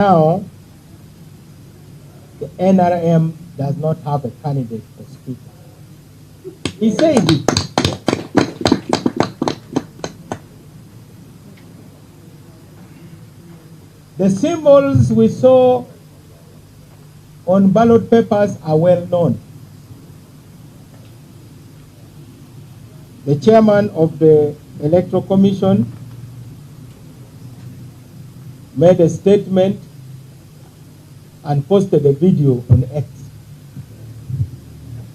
Now, the NRM does not have a candidate for speaker. He said it. The symbols we saw on ballot papers are well known. The chairman of the Electoral Commission made a statement and posted a video on X.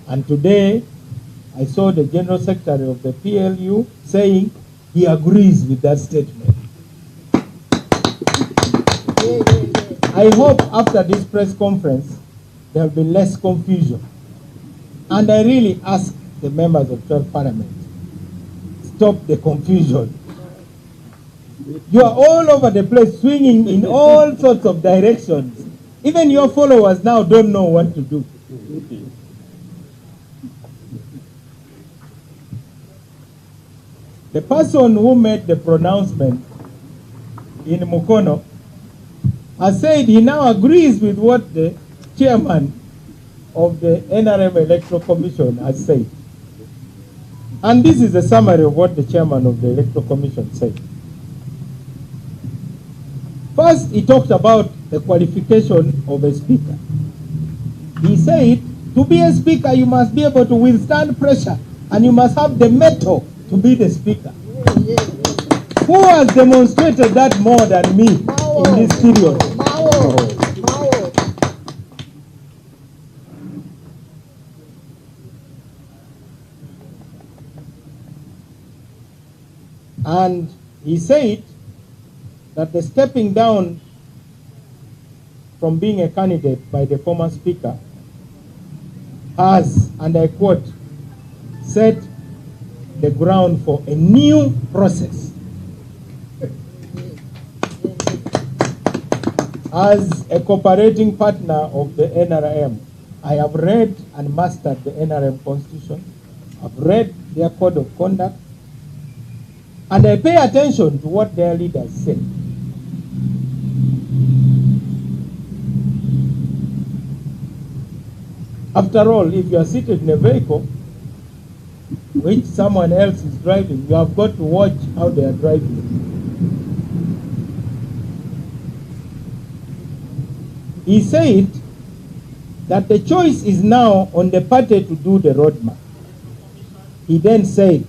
And today, I saw the General Secretary of the PLU saying he agrees with that statement. I hope after this press conference, there will be less confusion. And I really ask the members of 12th Parliament, stop the confusion. You are all over the place, swinging in all sorts of directions. Even your followers now don't know what to do. The person who made the pronouncement in Mukono has said he now agrees with what the chairman of the NRM Electoral Commission has said. And this is a summary of what the chairman of the Electoral Commission said. First, he talked about the qualification of a speaker. He said, to be a speaker, you must be able to withstand pressure, and you must have the mettle to be the speaker. Who has demonstrated that more than me in this period? And he said that the stepping down from being a candidate by the former speaker has, and I quote, set the ground for a new process. As a cooperating partner of the NRM, I have read and mastered the NRM Constitution. I've read their code of conduct, and I pay attention to what their leaders say. After all, if you are seated in a vehicle which someone else is driving, you have got to watch how they are driving. He said that the choice is now on the party to do the roadmap. He then said,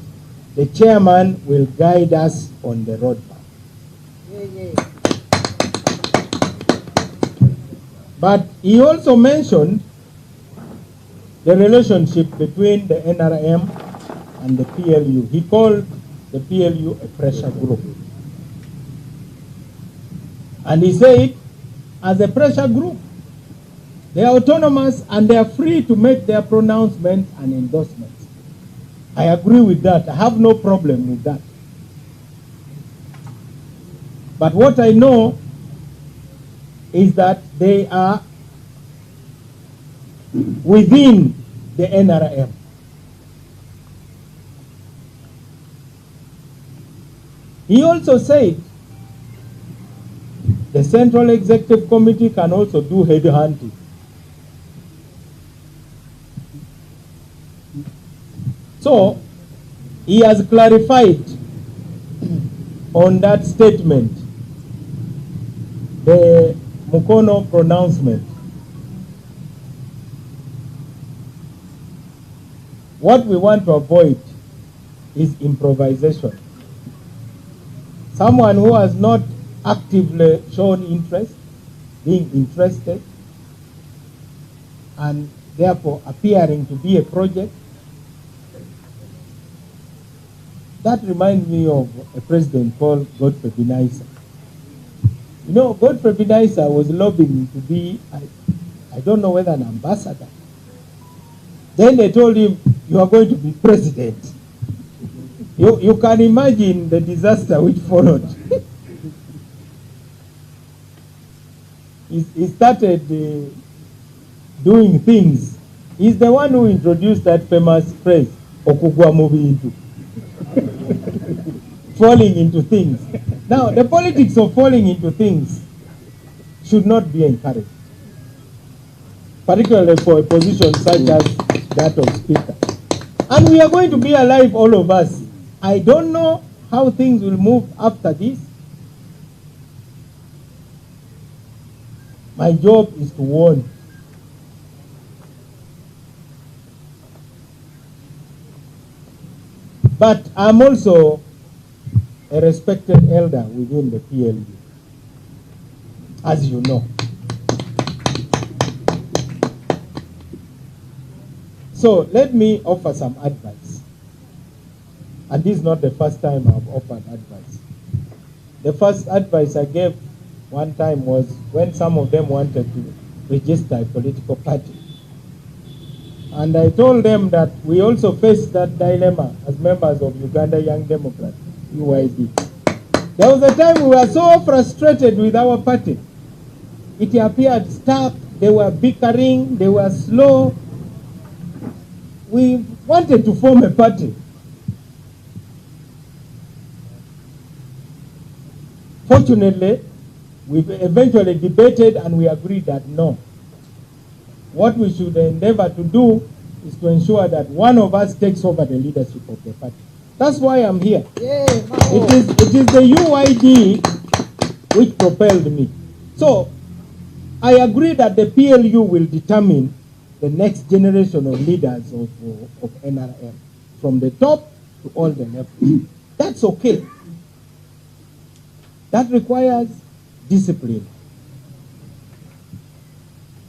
the chairman will guide us on the roadmap. But he also mentioned the relationship between the NRM and the PLU. He called the PLU a pressure group. And he said, as a pressure group, they are autonomous and they are free to make their pronouncements and endorsements. I agree with that. I have no problem with that. But what I know is that they are within the NRM. He also said the Central Executive Committee can also do headhunting. So, he has clarified on that statement, the Mukono pronouncement. What we want to avoid is improvisation. Someone who has not actively shown interest, being interested, and therefore appearing to be a project. That reminds me of a president called Godfrey Binaisa. You know, Godfrey Binaisa was lobbying to be, I don't know whether an ambassador. Then they told him, you are going to be president. You can imagine the disaster which followed. He started doing things. He's the one who introduced that famous phrase, Okugwa movie into. Falling into things. Now, the politics of falling into things should not be encouraged, particularly for a position such as that of Speaker. And we are going to be alive, all of us. I don't know how things will move after this. My job is to warn. But I'm also a respected elder within the PLU, as you know. So let me offer some advice. And this is not the first time I've offered advice. The first advice I gave one time was when some of them wanted to register a political party. And I told them that we also face that dilemma as members of Uganda Young Democrats, UYD. There was a time we were so frustrated with our party. It appeared stuck, they were bickering, they were slow. We wanted to form a party. Fortunately, we eventually debated and we agreed that no. What we should endeavor to do is to ensure that one of us takes over the leadership of the party. That's why I'm here. Yeah, it is the UYD which propelled me. So I agree that the PLU will determine the next generation of leaders of NRM, from the top to all the levels. That's okay. That requires discipline.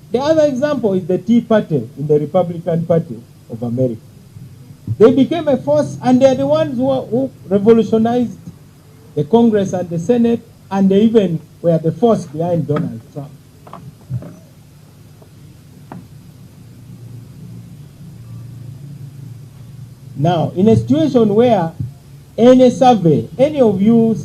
The other example is the Tea Party in the Republican Party of America. They became a force, and they're the ones who revolutionized the Congress and the Senate, and they even were the force behind Donald Trump. Now, in a situation where any survey, any of you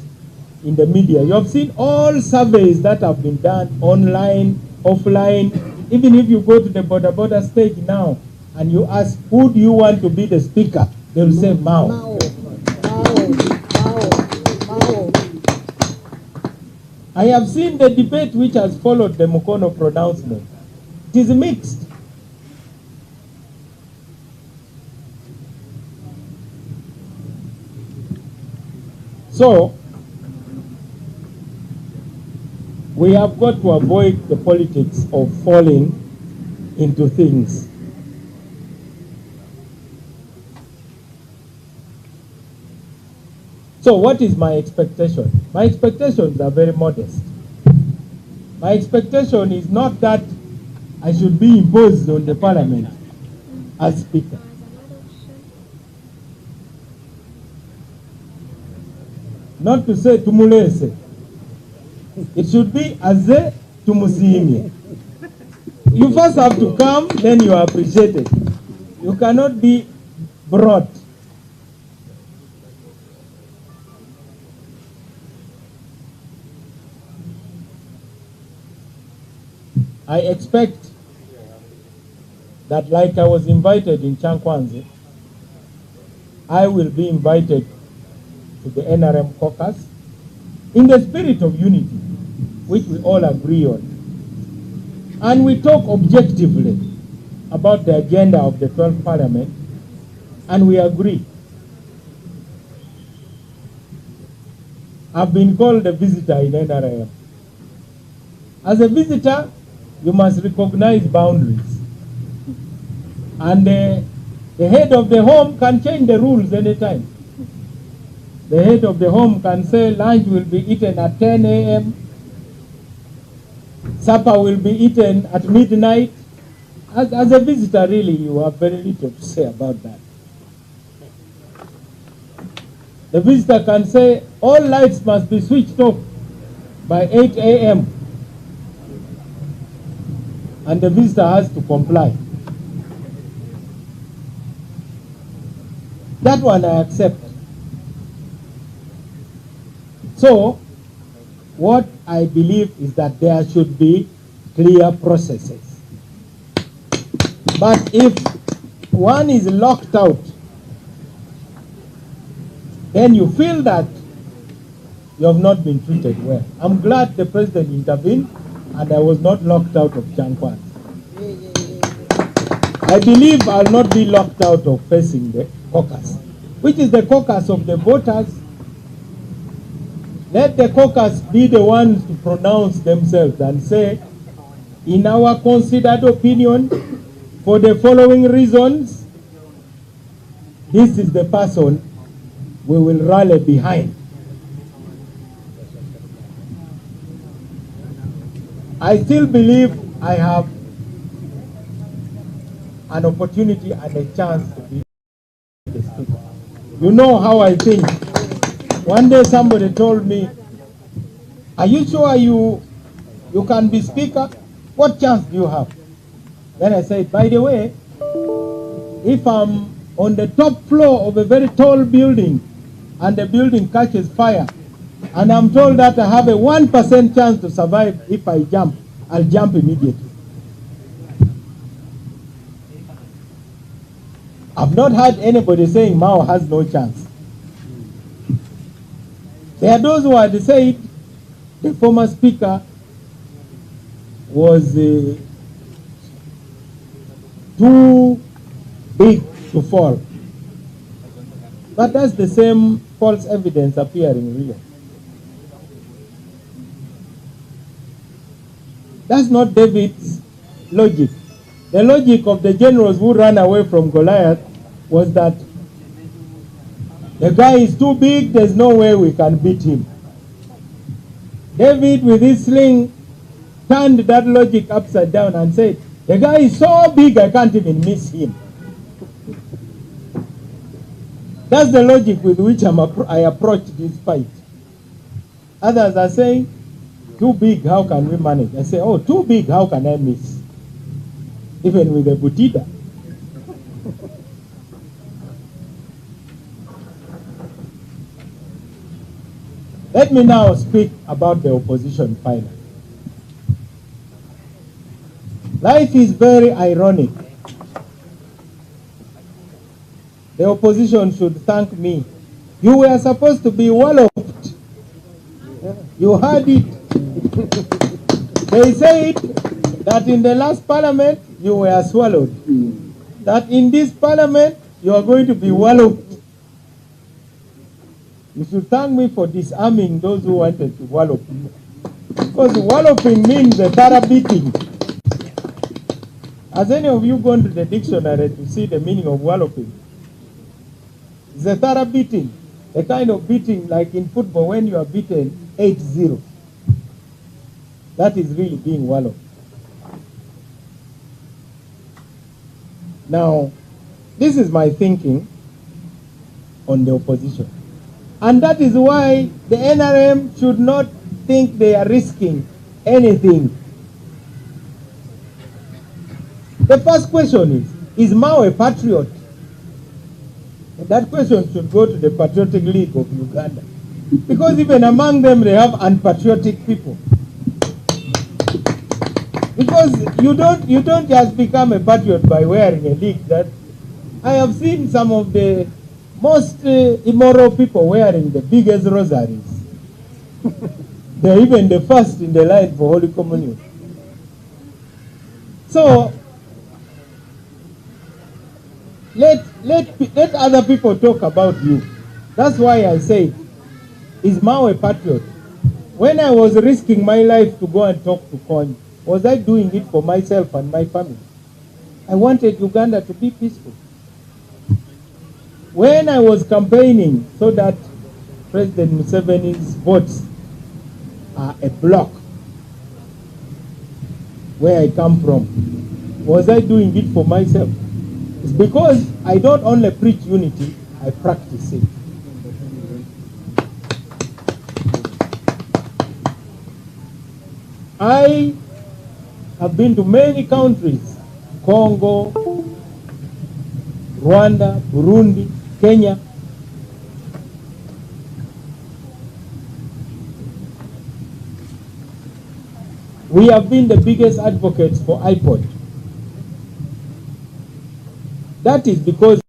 in the media, you have seen all surveys that have been done online, offline. Even if you go to the border stage now and you ask, who do you want to be the speaker? They will say Mao. Mao. I have seen the debate which has followed the Mukono pronouncement. It is mixed. So, we have got to avoid the politics of falling into things. So what is my expectation? My expectations are very modest. My expectation is not that I should be imposed on the parliament as speaker. Not to say tumulese. It should be aze tumusimie. You first have to come, then you are appreciated. You cannot be brought. I expect that, like I was invited in Chankwanzi, I will be invited to the NRM caucus in the spirit of unity, which we all agree on. And we talk objectively about the agenda of the 12th Parliament, and we agree. I've been called a visitor in NRM. As a visitor, you must recognize boundaries. And the head of the home can change the rules anytime. The head of the home can say lunch will be eaten at 10 a.m. Supper will be eaten at midnight. As a visitor, really, you have very little to say about that. The visitor can say all lights must be switched off by 8 a.m. and the visitor has to comply. That one I accept. So, what I believe is that there should be clear processes. But if one is locked out, then you feel that you have not been treated well. I'm glad the president intervened and I was not locked out of Chankwan. I believe I'll not be locked out of facing the caucus, which is the caucus of the voters. Let the caucus be the ones to pronounce themselves and say, in our considered opinion, for the following reasons, this is the person we will rally behind. I still believe I have an opportunity and a chance to be the speaker. You know how I think. One day somebody told me, are you sure you can be speaker? What chance do you have? Then I said, by the way, if I'm on the top floor of a very tall building and the building catches fire, and I'm told that I have a 1% chance to survive if I jump, I'll jump immediately. I've not heard anybody saying Mao has no chance. There are those who had said the former speaker was too big to fall. But that's the same false evidence appearing real. That's not David's logic. The logic of the generals who ran away from Goliath was that the guy is too big, there's no way we can beat him. David, with his sling, turned that logic upside down and said, the guy is so big I can't even miss him. That's the logic with which I approach this fight. Others are saying, too big, how can we manage? I say, oh, too big, how can I miss? Even with a Butida. Let me now speak about the opposition finally. Life is very ironic. The opposition should thank me. You were supposed to be walloped. You heard it. They said that in the last parliament you were swallowed. That in this parliament you are going to be walloped. You should thank me for disarming those who wanted to wallop you. Because walloping means a thorough beating. Has any of you gone to the dictionary to see the meaning of walloping? It's a thorough beating. A kind of beating like in football when you are beaten 8-0. That is really being walloped. Now, this is my thinking on the opposition. And that is why the NRM should not think they are risking anything. The first question is Mao a patriot? And that question should go to the Patriotic League of Uganda. Because even among them they have unpatriotic people. Because you don't just become a patriot by wearing a league. That I have seen some of the most immoral people wearing the biggest rosaries. They're even the first in the line for Holy Communion. So let other people talk about you. That's why I say, is Mao a patriot? When I was risking my life to go and talk to Kony, was I doing it for myself and my family? I wanted Uganda to be peaceful. When I was campaigning so that President Museveni's votes are a block where I come from, was I doing it for myself? It's because I don't only preach unity, I practice it. I have been to many countries, Congo, Rwanda, Burundi, Kenya. We have been the biggest advocates for iPod. That is because